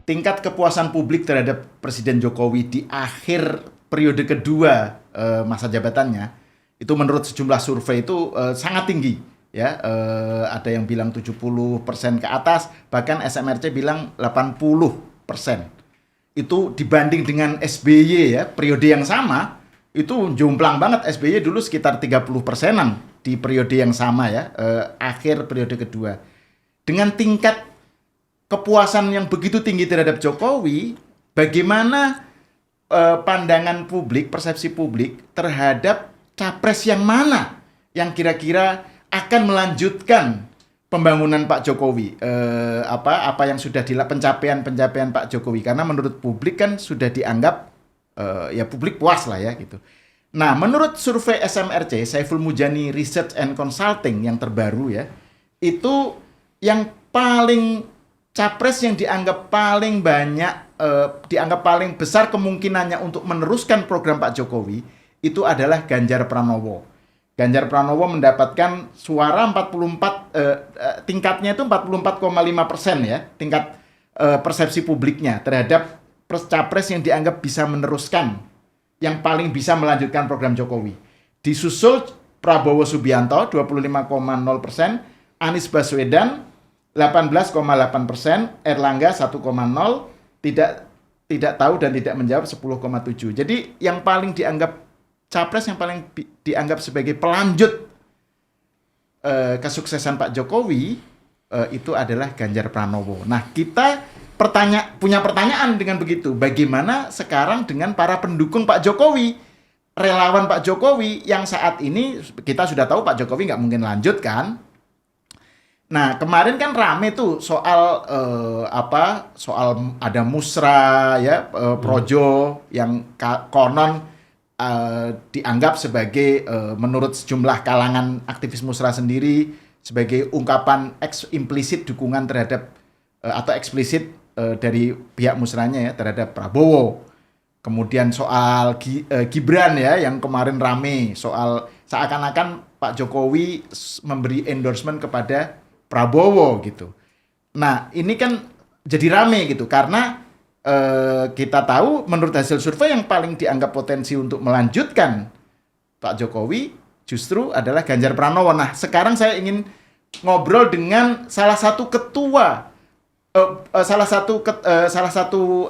tingkat kepuasan publik terhadap Presiden Jokowi di akhir periode kedua masa jabatannya itu menurut sejumlah survei itu sangat tinggi ya. Ada yang bilang 70% ke atas, bahkan SMRC bilang 80%. Itu dibanding dengan SBY ya, periode yang sama itu jomplang banget. SBY dulu sekitar 30%-an di periode yang sama ya, akhir periode kedua. Dengan tingkat kepuasan yang begitu tinggi terhadap Jokowi, bagaimana pandangan publik, persepsi publik terhadap capres yang mana yang kira-kira akan melanjutkan pembangunan Pak Jokowi, apa yang sudah pencapaian Pak Jokowi, karena menurut publik kan sudah dianggap ya publik puas lah ya gitu. Nah, menurut survei SMRC, Saiful Mujani Research and Consulting yang terbaru ya, itu yang paling capres yang dianggap paling banyak, dianggap paling besar kemungkinannya untuk meneruskan program Pak Jokowi itu adalah Ganjar Pranowo. Ganjar Pranowo mendapatkan suara 44, tingkatnya itu 44,5% ya, tingkat persepsi publiknya terhadap capres yang dianggap bisa meneruskan, yang paling bisa melanjutkan program Jokowi. Disusul Prabowo Subianto 25,0%, Anies Baswedan 18,8%, Erlangga 1,0%, tidak tahu dan tidak menjawab 10,7%. Jadi yang paling dianggap capres yang paling dianggap sebagai pelanjut kesuksesan Pak Jokowi itu adalah Ganjar Pranowo. Nah, kita punya pertanyaan dengan begitu. Bagaimana sekarang dengan para pendukung Pak Jokowi, relawan Pak Jokowi yang saat ini kita sudah tahu Pak Jokowi nggak mungkin lanjut kan? Nah, kemarin kan rame tuh soal soal ada musra ya, projo yang konon dianggap sebagai menurut sejumlah kalangan aktivis musra sendiri sebagai ungkapan implisit dukungan terhadap atau eksplisit dari pihak musranya ya terhadap Prabowo. Kemudian soal Gibran ya yang kemarin rame soal seakan-akan Pak Jokowi memberi endorsement kepada Prabowo gitu. Nah, ini kan jadi rame gitu karena kita tahu menurut hasil survei yang paling dianggap potensi untuk melanjutkan Pak Jokowi justru adalah Ganjar Pranowo. Nah, sekarang saya ingin ngobrol dengan salah satu ketua, salah satu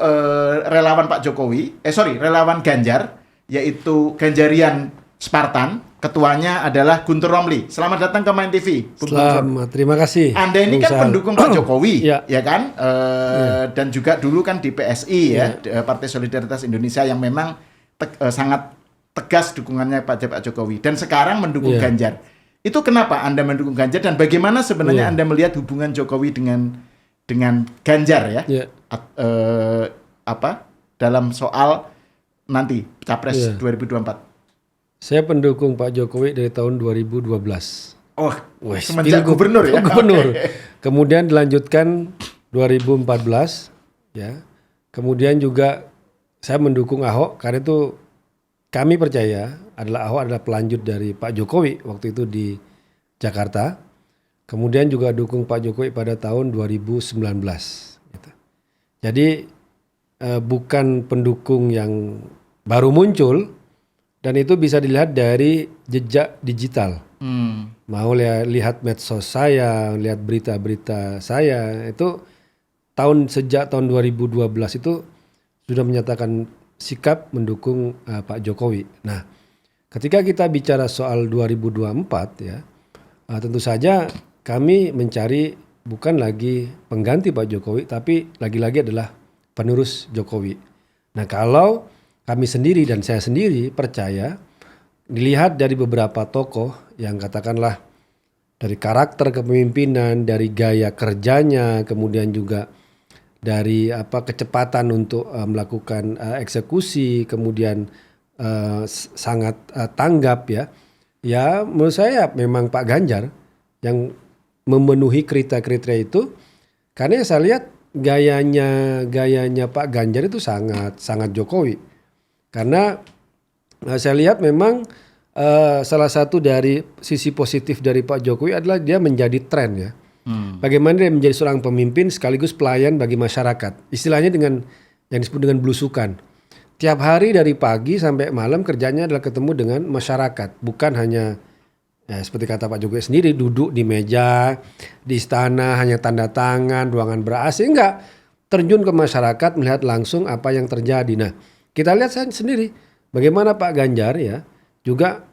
relawan Pak Jokowi, relawan Ganjar, yaitu Ganjarian Spartan. Ketuanya adalah Guntur Romli. Selamat datang ke Main TV. Selamat, terima kasih. Anda ini kan pendukung Pak Jokowi, ya kan? Dan juga dulu kan di PSI ya, Partai Solidaritas Indonesia yang memang sangat tegas dukungannya Pak Jokowi. Dan sekarang mendukung Ganjar. Itu kenapa Anda mendukung Ganjar dan bagaimana sebenarnya Anda melihat hubungan Jokowi dengan Ganjar ya? Dalam soal nanti Capres 2024. Saya pendukung Pak Jokowi dari tahun 2012. Oh, semenjak gubernur ya? Gubernur. Kemudian dilanjutkan 2014, ya. Kemudian juga saya mendukung Ahok karena itu kami percaya Ahok adalah pelanjut dari Pak Jokowi waktu itu di Jakarta. Kemudian juga dukung Pak Jokowi pada tahun 2019. Gitu. Jadi bukan pendukung yang baru muncul. Dan itu bisa dilihat dari jejak digital. Mau lihat medsos saya, lihat berita-berita saya, itu sejak tahun 2012 itu sudah menyatakan sikap mendukung Pak Jokowi. Nah, ketika kita bicara soal 2024 ya, tentu saja kami mencari bukan lagi pengganti Pak Jokowi, tapi lagi-lagi adalah penerus Jokowi. Nah, kalau kami sendiri dan saya sendiri percaya dilihat dari beberapa tokoh yang katakanlah dari karakter kepemimpinan, dari gaya kerjanya, kemudian juga dari kecepatan untuk melakukan eksekusi, kemudian sangat tanggap ya. Ya menurut saya memang Pak Ganjar yang memenuhi kriteria itu karena saya lihat gayanya Pak Ganjar itu sangat Jokowi. Karena saya lihat memang salah satu dari sisi positif dari Pak Jokowi adalah dia menjadi tren ya. Bagaimana dia menjadi seorang pemimpin sekaligus pelayan bagi masyarakat. Istilahnya dengan yang disebut dengan belusukan. Tiap hari dari pagi sampai malam kerjanya adalah ketemu dengan masyarakat. Bukan hanya seperti kata Pak Jokowi sendiri duduk di meja, di istana hanya tanda tangan, ruangan ber-AC. Enggak. Terjun ke masyarakat melihat langsung apa yang terjadi. Nah, kita lihat sendiri bagaimana Pak Ganjar ya juga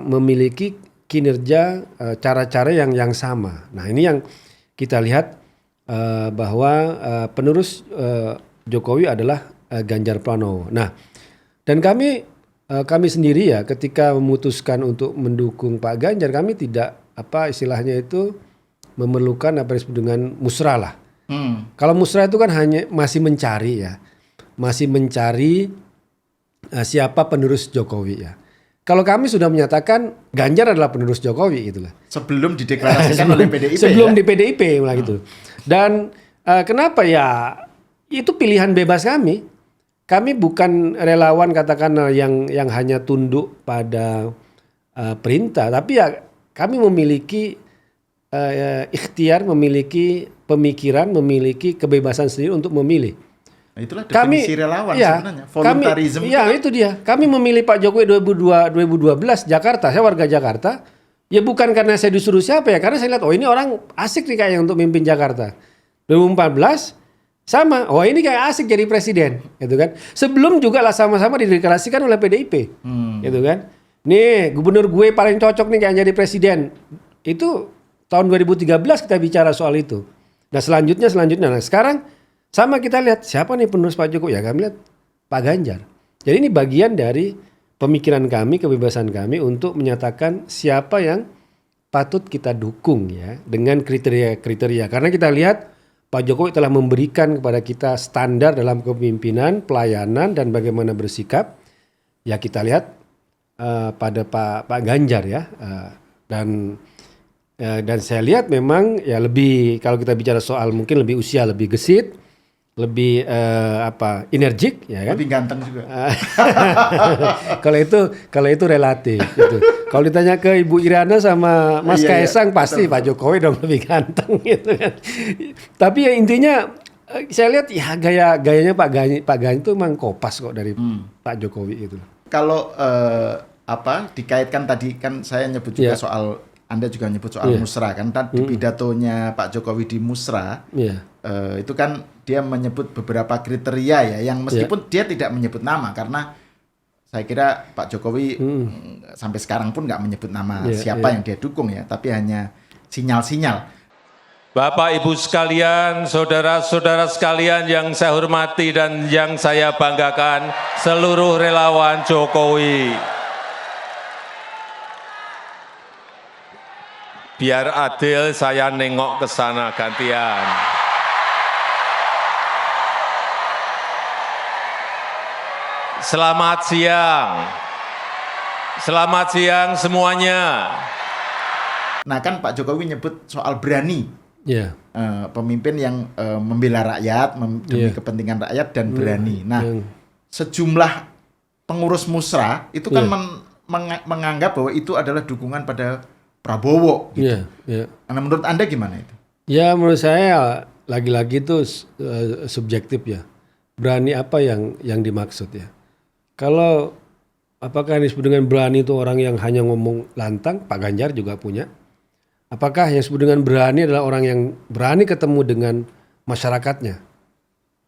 memiliki kinerja cara-cara yang sama. Nah, ini yang kita lihat bahwa penerus Jokowi adalah Ganjar Pranowo. Nah, dan kami sendiri ya ketika memutuskan untuk mendukung Pak Ganjar, kami tidak istilahnya itu memerlukan apa yang disebut dengan musrah lah. Kalau musrah itu kan hanya masih mencari ya, siapa penerus Jokowi ya. Kalau kami sudah menyatakan Ganjar adalah penerus Jokowi gitulah. Sebelum dideklarasikan oleh PDIP. Sebelum di PDIP malah gitu. Dan kenapa ya? Itu pilihan bebas kami. Kami bukan relawan katakan yang hanya tunduk pada perintah, tapi ya kami memiliki ikhtiar, memiliki pemikiran, memiliki kebebasan sendiri untuk memilih. Nah, itulah definisi relawan sebenarnya. Voluntarism. Itu dia. Kami memilih Pak Jokowi 2012 Jakarta. Saya warga Jakarta. Ya bukan karena saya disuruh siapa ya, karena saya lihat ini orang asik nih kayaknya untuk mimpin Jakarta. 2014 sama, ini kayak asik jadi presiden, gitu kan. Sebelum juga lah sama-sama dideklarasikan oleh PDIP, gitu kan. Nih gubernur gue paling cocok nih kayak jadi presiden. Itu tahun 2013 kita bicara soal itu. Nah selanjutnya. Nah sekarang sama kita lihat siapa nih penerus Pak Jokowi ya, kami lihat Pak Ganjar. Jadi ini bagian dari pemikiran kami, kebebasan kami untuk menyatakan siapa yang patut kita dukung ya dengan kriteria-kriteria. Karena kita lihat Pak Jokowi telah memberikan kepada kita standar dalam kepemimpinan, pelayanan, dan bagaimana bersikap. Ya kita lihat pada Pak Ganjar ya. Dan saya lihat memang ya lebih, kalau kita bicara soal mungkin lebih usia, lebih gesit, lebih energik ya kan. Lebih ganteng juga. Kalau itu relatif gitu. Kalau ditanya ke Ibu Iriana sama Mas Kaisang pasti betul. Pak Jokowi dong lebih ganteng gitu kan. Tapi ya intinya saya lihat ya gayanya Pak Ganjar itu memang kopas kok dari Pak Jokowi itu. Kalau dikaitkan tadi kan saya nyebut juga soal, Anda juga nyebut soal musrah kan, di pidatonya Pak Jokowi di musrah itu kan dia menyebut beberapa kriteria ya, yang meskipun dia tidak menyebut nama, karena saya kira Pak Jokowi sampai sekarang pun nggak menyebut nama siapa yang dia dukung ya, tapi hanya sinyal-sinyal. Bapak Ibu sekalian, saudara-saudara sekalian yang saya hormati dan yang saya banggakan, seluruh relawan Jokowi. Biar adil saya nengok ke sana gantian. Selamat siang semuanya. Nah kan Pak Jokowi nyebut soal berani, pemimpin yang membela rakyat, demi kepentingan rakyat dan berani. Nah sejumlah pengurus musrah itu kan menganggap bahwa itu adalah dukungan pada Prabowo. Gitu. Nah menurut Anda gimana itu? Ya menurut saya lagi-lagi itu subjektif ya. Berani apa yang dimaksud ya? Kalau apakah yang disebut dengan berani itu orang yang hanya ngomong lantang? Pak Ganjar juga punya. Apakah yang disebut dengan berani adalah orang yang berani ketemu dengan masyarakatnya?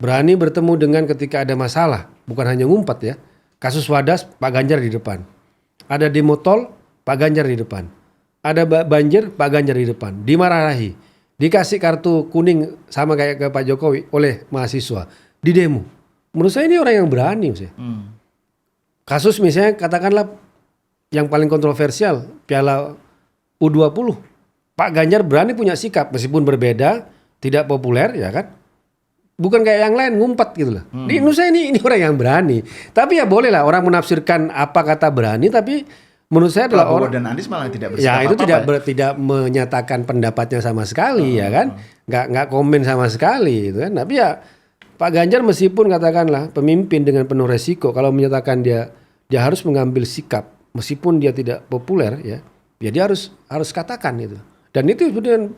Berani bertemu dengan ketika ada masalah, bukan hanya ngumpet ya. Kasus Wadas, Pak Ganjar di depan. Ada demo tol, Pak Ganjar di depan. Ada banjir, Pak Ganjar di depan. Dimarahi, dikasih kartu kuning sama kayak ke Pak Jokowi oleh mahasiswa. Di demo. Menurut saya ini orang yang berani. Kasus misalnya katakanlah yang paling kontroversial Piala U20. Pak Ganjar berani punya sikap meskipun berbeda, tidak populer ya kan. Bukan kayak yang lain ngumpet gitu loh. Di Indonesia ini orang yang berani. Tapi ya boleh lah orang menafsirkan apa kata berani, tapi menurut saya adalah Prabowo dan Anies malah tidak bersikap ya itu tidak menyatakan pendapatnya sama sekali ya kan. Nggak komen sama sekali gitu kan. Tapi ya Pak Ganjar meskipun katakanlah pemimpin dengan penuh resiko, kalau menyatakan dia harus mengambil sikap meskipun dia tidak populer ya dia harus katakan itu. Dan itu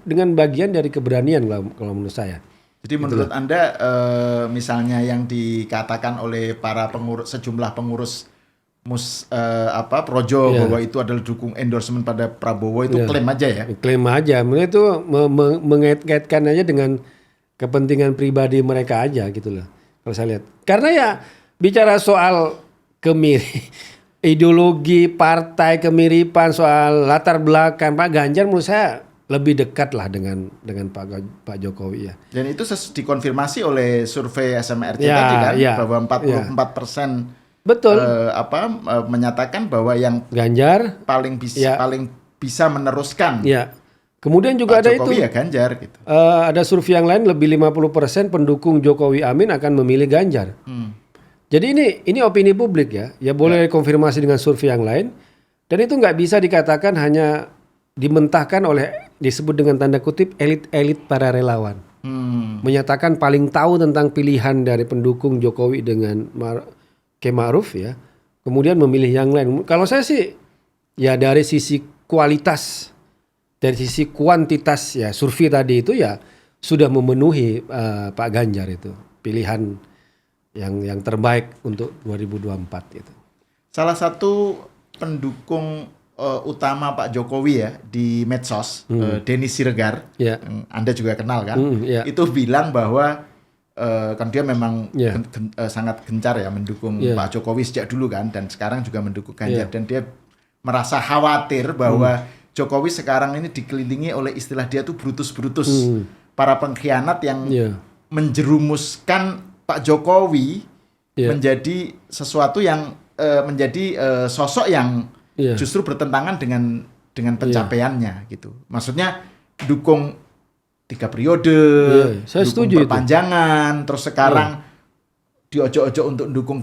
dengan bagian dari keberanian kalau menurut saya. Jadi menurut Anda misalnya yang dikatakan oleh para sejumlah pengurus Projo bahwa itu adalah dukung endorsement pada Prabowo itu klaim aja ya? Klaim aja, mereka itu mengait-ngaitkan aja dengan kepentingan pribadi mereka aja gitu loh. Kalau saya lihat, karena ya bicara soal ideologi partai, kemiripan, soal latar belakang Pak Ganjar menurut saya lebih dekat lah dengan Pak Jokowi ya. Dan itu dikonfirmasi oleh survei SMRC tadi kan bahwa 44% betul menyatakan bahwa yang Ganjar paling bisa meneruskan. Ya. Kemudian juga Pak ada Jokowi itu ya Ganjar gitu. Ada survei yang lain lebih 50% pendukung Jokowi Amin akan memilih Ganjar. Jadi ini opini publik ya. Ya boleh konfirmasi dengan survei yang lain. Dan itu nggak bisa dikatakan hanya dimentahkan disebut dengan tanda kutip elit-elit para relawan. Menyatakan paling tahu tentang pilihan dari pendukung Jokowi dengan Ma'ruf ya, kemudian memilih yang lain. Kalau saya sih ya dari sisi kualitas, dari sisi kuantitas ya survei tadi itu ya sudah memenuhi Pak Ganjar itu pilihan yang terbaik untuk 2024 itu. Salah satu pendukung utama Pak Jokowi ya di medsos, Denny Siregar, yang Anda juga kenal kan, itu bilang bahwa kan dia memang sangat gencar ya mendukung Pak Jokowi sejak dulu kan, dan sekarang juga mendukung Ganjar, dan dia merasa khawatir bahwa Jokowi sekarang ini dikelilingi oleh istilah dia tuh brutus-brutus, para pengkhianat yang menjerumuskan Pak Jokowi menjadi sesuatu yang menjadi sosok yang justru bertentangan dengan pencapaiannya gitu. Maksudnya dukung 3 periode, saya dukung setuju perpanjangan, terus sekarang diojo-ojo untuk dukung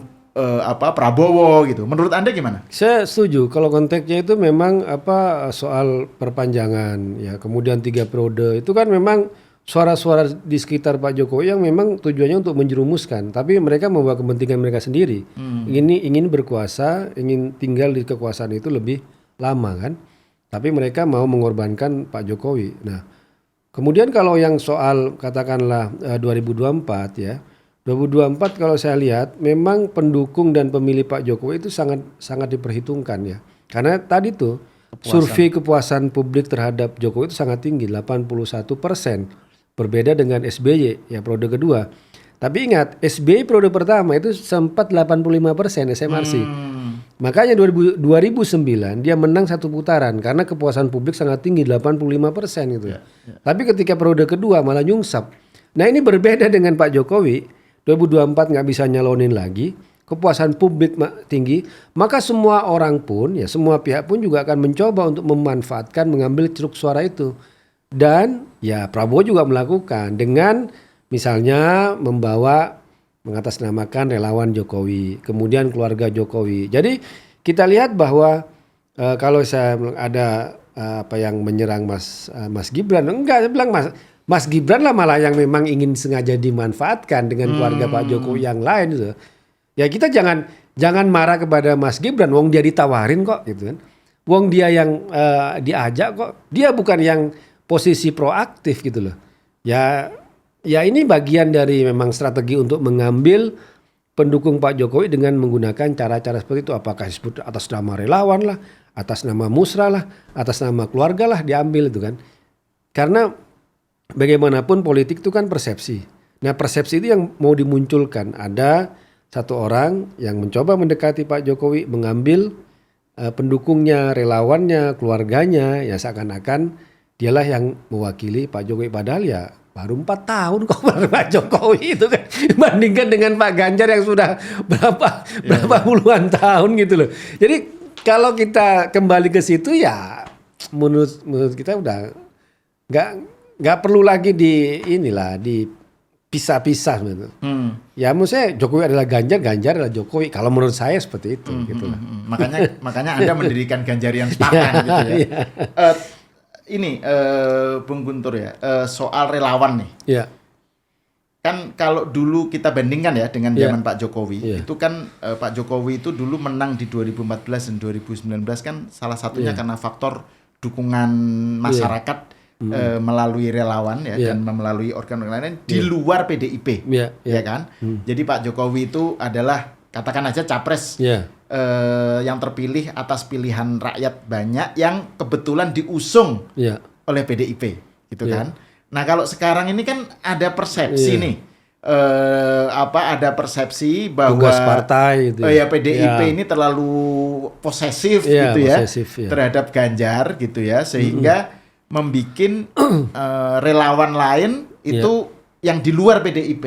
Prabowo gitu. Menurut Anda gimana? Saya setuju. Kalau konteksnya itu memang soal perpanjangan ya, kemudian 3 periode itu kan memang suara-suara di sekitar Pak Jokowi yang memang tujuannya untuk menjerumuskan, tapi mereka membawa kepentingan mereka sendiri. Ingin berkuasa, ingin tinggal di kekuasaan itu lebih lama kan. Tapi mereka mau mengorbankan Pak Jokowi. Nah, kemudian kalau yang soal katakanlah 2024 ya, 2024 kalau saya lihat memang pendukung dan pemilih Pak Jokowi itu sangat diperhitungkan ya. Karena tadi tuh survei kepuasan publik terhadap Jokowi itu sangat tinggi, 81%. Berbeda dengan SBY ya periode kedua. Tapi ingat, SBY periode pertama itu sempat 85% SMRC. Makanya 2009 dia menang 1 putaran karena kepuasan publik sangat tinggi 85% gitu. Tapi ketika periode kedua malah nyungsap. Nah ini berbeda dengan Pak Jokowi, 2024 nggak bisa nyalonin lagi, kepuasan publik tinggi, maka semua orang pun ya semua pihak pun juga akan mencoba untuk memanfaatkan mengambil ceruk suara itu. Dan ya Prabowo juga melakukan dengan misalnya mengatasnamakan relawan Jokowi, kemudian keluarga Jokowi. Jadi kita lihat bahwa kalau saya ada yang menyerang Mas Gibran, enggak, saya bilang Mas Gibran lah malah yang memang ingin sengaja dimanfaatkan dengan keluarga Pak Jokowi yang lain gitu. Ya kita jangan marah kepada Mas Gibran, wong dia ditawarin kok gitu kan. Wong dia yang diajak kok, dia bukan yang posisi proaktif gitu loh. Ya ini bagian dari memang strategi untuk mengambil pendukung Pak Jokowi dengan menggunakan cara-cara seperti itu. Apakah disebut atas nama relawan lah, atas nama musra lah, atas nama keluarga lah diambil itu kan. Karena bagaimanapun politik itu kan persepsi. Nah persepsi itu yang mau dimunculkan. Ada satu orang yang mencoba mendekati Pak Jokowi, mengambil pendukungnya, relawannya, keluarganya, ya seakan-akan dialah yang mewakili Pak Jokowi. Padahal ya baru 4 tahun kok Pak Jokowi itu kan, bandingkan dengan Pak Ganjar yang sudah berapa puluhan tahun gitu loh. Jadi kalau kita kembali ke situ ya menurut kita udah nggak perlu lagi dipisah-pisah gitu. Ya menurut saya Jokowi adalah Ganjar, Ganjar adalah Jokowi. Kalau menurut saya seperti itu gitu lah. Makanya Anda mendirikan Ganjarian Spartan gitu ya. Ini Bung Guntur ya, soal relawan nih. Iya. Kan kalau dulu kita bandingkan ya dengan zaman Pak Jokowi, itu kan Pak Jokowi itu dulu menang di 2014 dan 2019 kan salah satunya karena faktor dukungan masyarakat melalui relawan ya dan melalui organ-organ lain di luar PDIP, ya kan? Jadi Pak Jokowi itu adalah katakan aja capres yang terpilih atas pilihan rakyat banyak yang kebetulan diusung oleh PDIP, gitu kan? Nah kalau sekarang ini kan ada persepsi nih. Ada persepsi bahwa tugas partai gitu PDIP ini terlalu posesif gitu ya terhadap Ganjar gitu ya sehingga membikin relawan lain itu yang di luar PDIP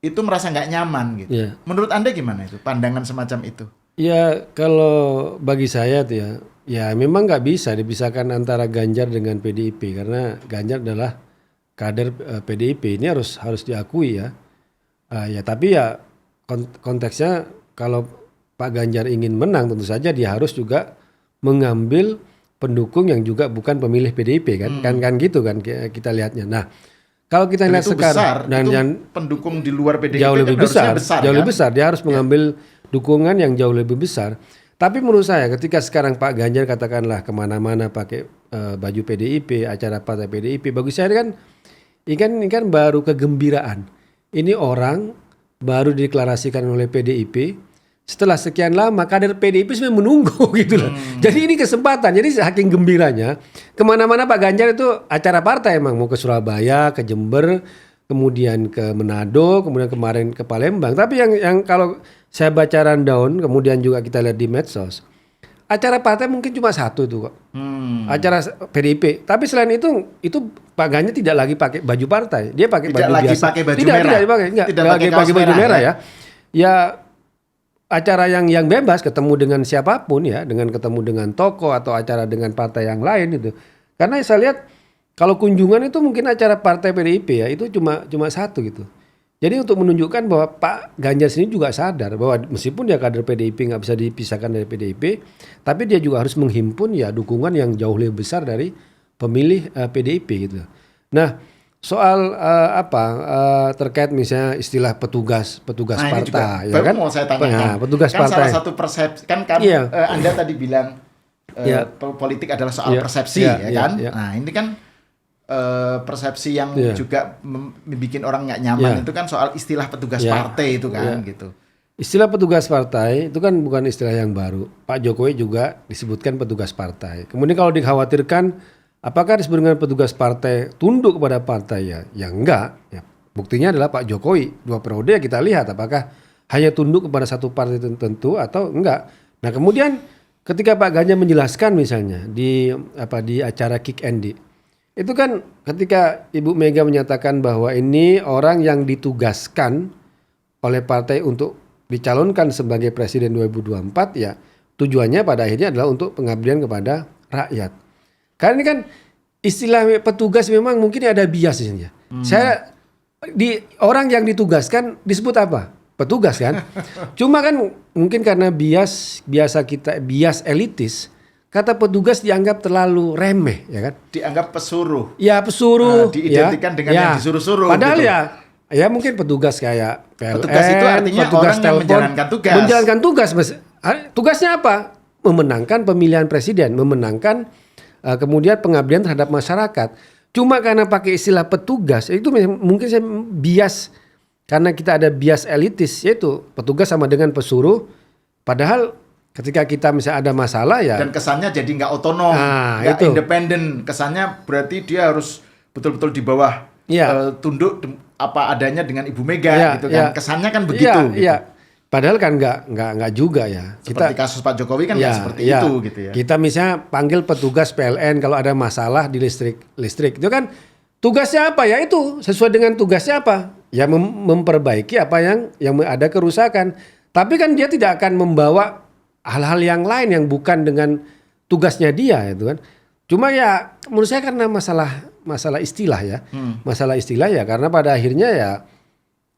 itu merasa nggak nyaman gitu. Menurut Anda gimana itu pandangan semacam itu? Ya kalau bagi saya tuh ya memang nggak bisa dipisahkan antara Ganjar dengan PDIP karena Ganjar adalah kader PDIP, ini harus diakui ya. Ya tapi ya konteksnya kalau Pak Ganjar ingin menang tentu saja dia harus juga mengambil pendukung yang juga bukan pemilih PDIP kan gitu kan kita lihatnya. Nah kalau kita lihat sekarang dan pendukung di luar PDIP jauh lebih besar, jauh lebih besar, dia harus mengambil dukungan yang jauh lebih besar. Tapi menurut saya ketika sekarang Pak Ganjar katakanlah kemana-mana pakai baju PDIP, acara partai PDIP, bagi saya kan ini kan baru kegembiraan. Ini orang baru dideklarasikan oleh PDIP. Setelah sekian lama kader PDIP sebenarnya menunggu gitu loh. Jadi ini kesempatan. Jadi saking gembiranya kemana-mana Pak Ganjar itu acara partai emang mau ke Surabaya, ke Jember, kemudian ke Manado, kemudian kemarin ke Palembang. Tapi yang kalau saya baca rundown, kemudian juga kita lihat di medsos, acara partai mungkin cuma satu tuh kok. Acara PDIP. Tapi selain itu Pak Ganjar tidak lagi pakai baju partai. Dia pakai baju biasa. Tidak lagi pakai baju merah ya. Ya acara yang bebas ketemu dengan siapapun ya, dengan ketemu dengan tokoh atau acara dengan partai yang lain itu. Karena saya lihat kalau kunjungan itu mungkin acara partai PDIP ya itu cuma satu gitu. Jadi untuk menunjukkan bahwa Pak Ganjar sendiri juga sadar bahwa meskipun dia kader PDIP nggak bisa dipisahkan dari PDIP, tapi dia juga harus menghimpun ya dukungan yang jauh lebih besar dari pemilih PDIP gitu. Nah soal terkait misalnya istilah petugas partai, ya kan? Mau saya tanyakan. Petugas kan partai. Salah satu persepsi kan Anda tadi bilang politik adalah soal persepsi, ya kan? Nah ini kan persepsi yang juga membuat orang nggak nyaman itu kan soal istilah petugas partai itu kan gitu. Istilah petugas partai itu kan bukan istilah yang baru. Pak Jokowi juga disebutkan petugas partai. Kemudian kalau dikhawatirkan apakah disebut dengan petugas partai tunduk kepada partai ya enggak. Ya, buktinya adalah Pak Jokowi 2 periode ya kita lihat apakah hanya tunduk kepada satu partai tertentu atau enggak. Nah kemudian ketika Pak Ganjar menjelaskan misalnya di acara Kick Andy itu kan ketika Ibu Mega menyatakan bahwa ini orang yang ditugaskan oleh partai untuk dicalonkan sebagai presiden 2024 ya tujuannya pada akhirnya adalah untuk pengabdian kepada rakyat. Karena ini kan istilah petugas memang mungkin ada biasnya. Saya orang yang ditugaskan disebut apa? Petugas kan. Cuma kan mungkin karena bias elitis. Kata petugas dianggap terlalu remeh, ya kan? Dianggap pesuruh. Ya pesuruh. Diidentikan dengan yang disuruh-suruh. Padahal gitu. ya mungkin petugas kayak PLN. Petugas itu artinya orang yang menjalankan tugas. Menjalankan tugas. Tugasnya apa? Memenangkan pemilihan presiden, memenangkan kemudian pengabdian terhadap masyarakat. Cuma karena pakai istilah petugas, itu mungkin saya bias karena kita ada bias elitis, yaitu petugas sama dengan pesuruh. Padahal ketika kita misalnya ada masalah ya. Dan kesannya jadi nggak otonom, nggak independen. Kesannya berarti dia harus betul-betul di bawah tunduk apa adanya dengan Ibu Mega gitu kan. Kesannya kan begitu. Gitu. Padahal kan nggak juga ya. Seperti kasus Pak Jokowi kan nggak seperti itu gitu ya. Kita misalnya panggil petugas PLN kalau ada masalah di listrik itu kan tugasnya apa ya itu sesuai dengan tugasnya apa ya memperbaiki apa yang ada kerusakan. Tapi kan dia tidak akan membawa hal-hal yang lain yang bukan dengan tugasnya dia itu kan. Cuma ya menurut saya karena masalah istilah ya. Masalah istilah ya karena pada akhirnya ya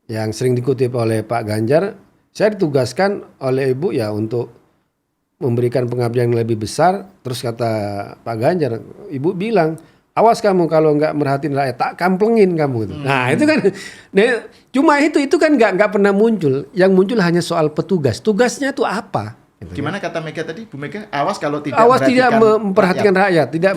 yang sering dikutip oleh Pak Ganjar, saya ditugaskan oleh Ibu ya untuk memberikan pengabdian yang lebih besar. Terus kata Pak Ganjar, Ibu bilang, awas kamu kalau nggak merhatiin rakyat, tak kamplengin kamu. Nah itu kan, cuma itu kan nggak pernah muncul. Yang muncul hanya soal petugas. Tugasnya itu apa? Gimana kata Mega tadi, Bu Mega? Awas kalau tidak Awas tidak memperhatikan rakyat. rakyat, tidak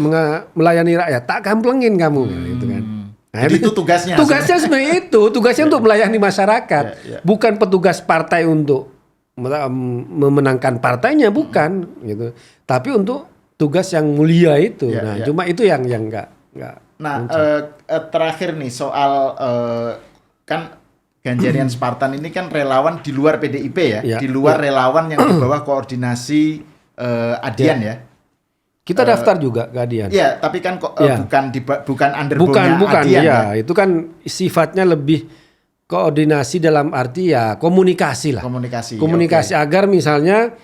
melayani rakyat, tak gamplengin kamu, gitu kan. Nah, Jadi itu tugasnya. Tugasnya sebenarnya itu, tugasnya untuk melayani masyarakat, bukan petugas partai untuk memenangkan partainya, bukan, gitu. Tapi untuk tugas yang mulia itu. Cuma itu yang nggak. Nah, terakhir nih soal kan Ganjarian Spartan ini kan relawan di luar PDIP ya, di luar relawan yang di bawah koordinasi Adian ya. Kita daftar juga ke Adian. Iya, tapi kan bukan underbone-nya bukan, Adian ya. Itu kan sifatnya lebih koordinasi dalam arti ya komunikasi lah. Komunikasi agar misalnya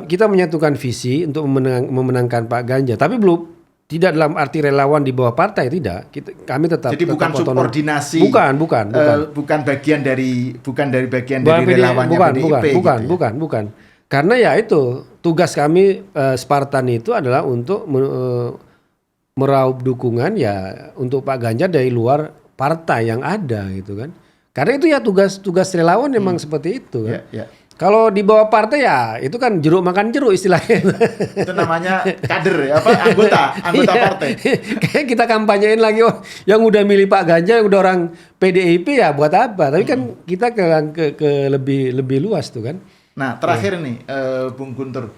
kita menyatukan visi untuk memenangkan Pak Ganjar, tapi belum. Tidak dalam arti relawan di bawah partai, tidak. Kami tetap. Jadi bukan subordinasi. Bukan bagian dari relawannya PDIP. Bukan. Karena ya itu tugas kami Spartan itu adalah untuk meraup dukungan ya untuk Pak Ganjar dari luar partai yang ada gitu kan. Karena itu ya tugas relawan memang seperti itu kan. Kalau di bawah partai ya itu kan jeruk makan jeruk istilahnya. Itu namanya kader ya, anggota partai. Kayak kita kampanyein lagi yang udah milih Pak Ganjar, yang udah orang PDIP ya buat apa? Tapi kan kita ke lebih luas tuh kan. Nah terakhir nih Bung Guntur,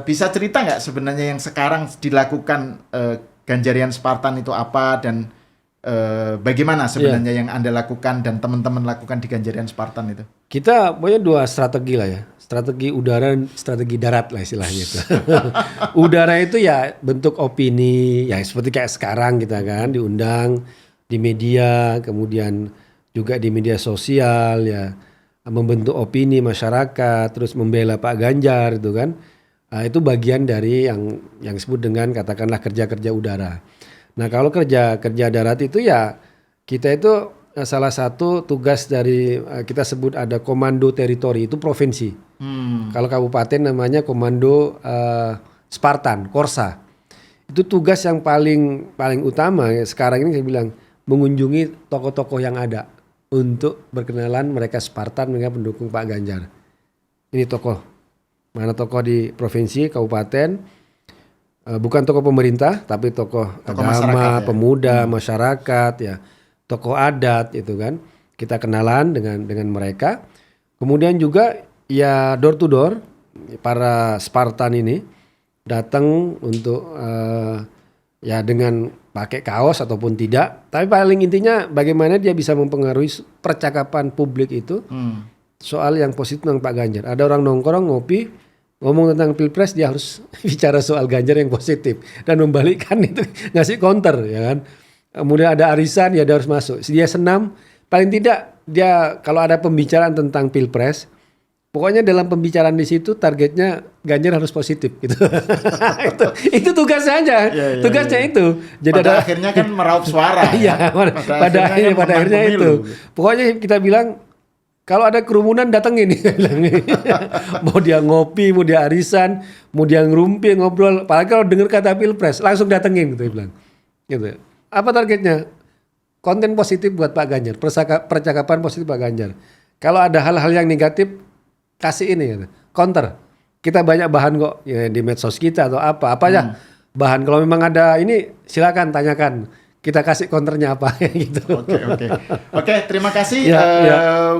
bisa cerita nggak sebenarnya yang sekarang dilakukan Ganjarian Spartan itu apa dan bagaimana sebenarnya yang Anda lakukan dan teman-teman lakukan di Ganjarian Spartan itu? Kita punya 2 strategi lah ya. Strategi udara dan strategi darat lah istilahnya itu. Udara itu ya bentuk opini, ya seperti kayak sekarang kita kan diundang di media, kemudian juga di media sosial ya, membentuk opini masyarakat, terus membela Pak Ganjar itu kan. Itu bagian dari yang disebut dengan katakanlah kerja-kerja udara. Nah kalau kerja darat itu ya kita itu salah satu tugas dari kita sebut ada komando teritori itu provinsi. Kalau kabupaten namanya komando Spartan, Korsa. Itu tugas yang paling utama sekarang ini saya bilang mengunjungi tokoh-tokoh yang ada untuk berkenalan mereka Spartan mereka pendukung Pak Ganjar. Ini tokoh. Mana tokoh di provinsi, kabupaten, bukan tokoh pemerintah tapi tokoh agama, pemuda, masyarakat ya. Tokoh adat itu kan kita kenalan dengan mereka, kemudian juga ya door to door para Spartan ini datang untuk ya dengan pakai kaos ataupun tidak, tapi paling intinya bagaimana dia bisa mempengaruhi percakapan publik itu soal yang positif tentang Pak Ganjar. Ada orang nongkrong ngopi ngomong tentang Pilpres, dia harus bicara soal Ganjar yang positif dan membalikkan itu ngasih counter ya kan. Kemudian ada arisan, ya dia harus masuk. Dia senam, paling tidak dia kalau ada pembicaraan tentang Pilpres, pokoknya dalam pembicaraan di situ targetnya Ganjar harus positif gitu. itu tugasnya aja, tugasnya itu. Jadi pada akhirnya kan meraup suara. Iya, pada akhirnya itu. Pokoknya kita bilang kalau ada kerumunan datengin. Mau dia ngopi, mau dia arisan, mau dia ngerumpi, ngobrol. Apalagi kalau dengar kata Pilpres, langsung datengin gitu bilang. Gitu. Apa targetnya? Konten positif buat Pak Ganjar, percakapan positif Pak Ganjar. Kalau ada hal-hal yang negatif, kasih ini gitu. Counter. Kita banyak bahan kok ya, di medsos kita atau apa aja bahan. Kalau memang ada ini silakan tanyakan. Kita kasih counternya apa gitu. Oke, terima kasih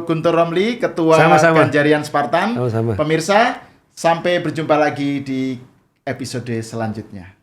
Guntur Romli, Ketua Ganjarian Spartan. Sama-sama. Pemirsa, sampai berjumpa lagi di episode selanjutnya.